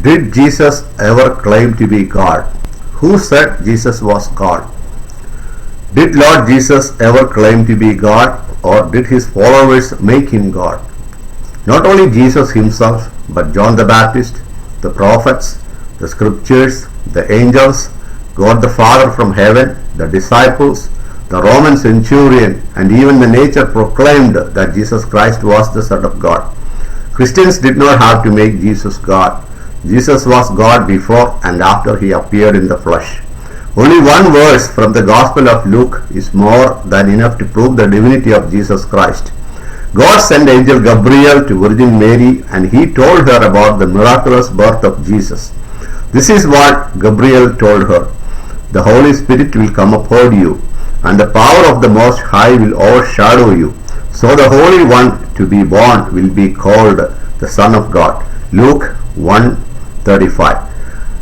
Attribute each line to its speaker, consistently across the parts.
Speaker 1: Did Jesus ever claim to be God? Who said Jesus was God? Did Lord Jesus ever claim to be God, or did his followers make him God? Not only Jesus himself, but John the Baptist, the prophets, the scriptures, the angels, God the Father from heaven, the disciples, the Roman centurion, and even the nature proclaimed that Jesus Christ was the Son of God. Christians did not have to make Jesus God. Jesus was God before and after he appeared in the flesh. Only one verse from the Gospel of Luke is more than enough to prove the divinity of Jesus Christ. God sent angel Gabriel to Virgin Mary, and he told her about the miraculous birth of Jesus. This is what Gabriel told her. The Holy Spirit will come upon you, and the power of the Most High will overshadow you. So the Holy One to be born will be called the Son of God. Luke 1:35.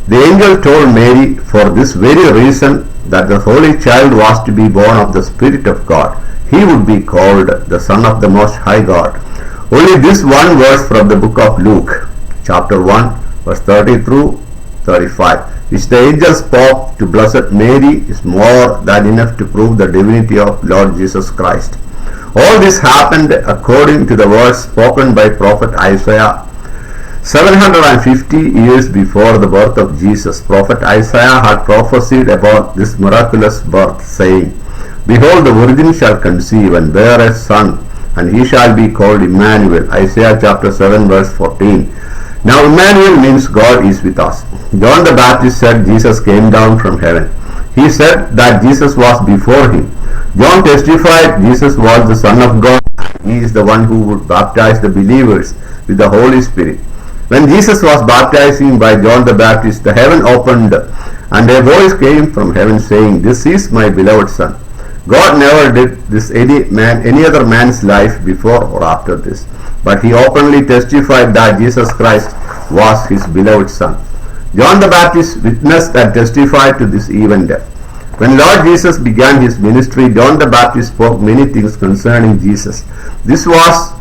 Speaker 1: The angel told Mary for this very reason that the Holy Child was to be born of the Spirit of God. He would be called the Son of the Most High God. Only this one verse from the book of Luke, chapter 1, verse 30 through 35, which the angel spoke to Blessed Mary, is more than enough to prove the divinity of Lord Jesus Christ. All this happened according to the words spoken by prophet Isaiah. 750 years before the birth of Jesus, prophet Isaiah had prophesied about this miraculous birth, saying, Behold, the virgin shall conceive and bear a son, and he shall be called Emmanuel. Isaiah chapter 7 verse 14. Now Emmanuel means God is with us. John the Baptist said Jesus came down from heaven. He said that Jesus was before him. John testified Jesus was the Son of God. He is the one who would baptize the believers with the Holy Spirit. When Jesus was baptizing by John the Baptist, the heaven opened, and a voice came from heaven saying, This is my beloved Son. God never did this any other man's life before or after this, but he openly testified that Jesus Christ was his beloved Son. John the Baptist witnessed and testified to this event. When Lord Jesus began his ministry, John the Baptist spoke many things concerning Jesus. This was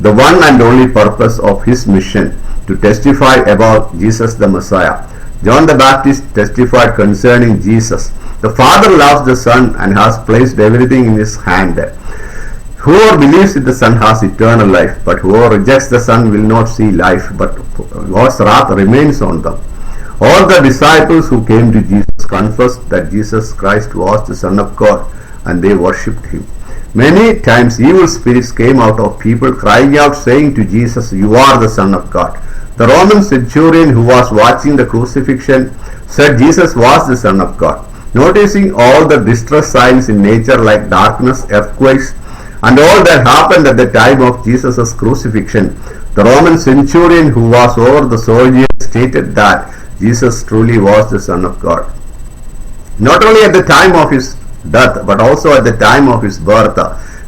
Speaker 1: the one and only purpose of his mission, to testify about Jesus the Messiah. John the Baptist testified concerning Jesus. The Father loves the Son and has placed everything in his hand. Whoever believes in the Son has eternal life, but whoever rejects the Son will not see life, but God's wrath remains on them. All the disciples who came to Jesus confessed that Jesus Christ was the Son of God, and they worshipped him. Many times evil spirits came out of people crying out, saying to Jesus, You are the Son of God. The Roman centurion who was watching the crucifixion said Jesus was the Son of God. Noticing all the distress signs in nature like darkness, earthquakes, and all that happened at the time of Jesus' crucifixion, the Roman centurion who was over the soldiers stated that Jesus truly was the Son of God. Not only at the time of his death, but also at the time of his birth,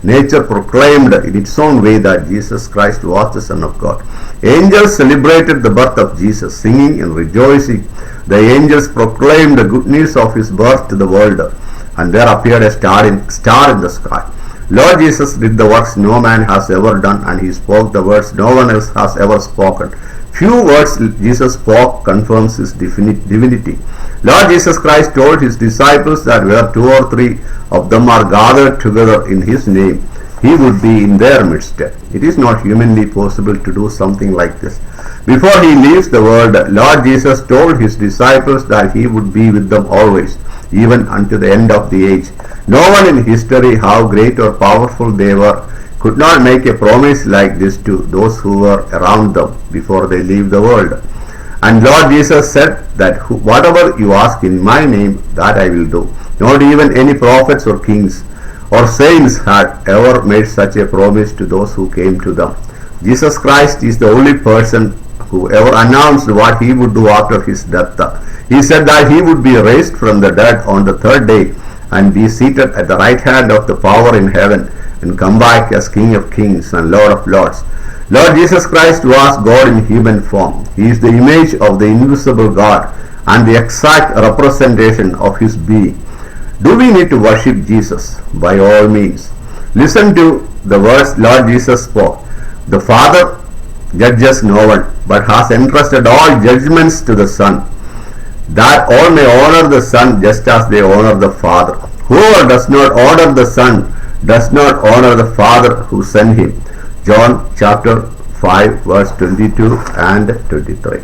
Speaker 1: nature proclaimed in its own way that Jesus Christ was the Son of God. Angels celebrated the birth of Jesus, singing and rejoicing. The angels proclaimed the good news of his birth to the world, and there appeared a star in the sky. Lord Jesus did the works no man has ever done, and he spoke the words no one else has ever spoken. Few words Jesus spoke confirms his divinity. Lord Jesus Christ told his disciples that where 2 or 3 of them are gathered together in his name, he would be in their midst. It is not humanly possible to do something like this. Before he leaves the world, Lord Jesus told his disciples that he would be with them always, even unto the end of the age. No one in history, how great or powerful they were, could not make a promise like this to those who were around them before they leave the world. And Lord Jesus said that whatever you ask in my name, that I will do. Not even any prophets or kings or saints had ever made such a promise to those who came to them. Jesus Christ is the only person who ever announced what he would do after his death. He said that he would be raised from the dead on the 3rd day and be seated at the right hand of the power in heaven and come back as King of Kings and Lord of Lords. Lord Jesus Christ was God in human form. He is the image of the invisible God and the exact representation of his being. Do we need to worship Jesus? By all means. Listen to the words Lord Jesus spoke. The Father judges no one, but has entrusted all judgments to the Son, that all may honor the Son just as they honor the Father. Whoever does not honor the Son does not honor the Father who sent him. John chapter 5 verse 22 and 23.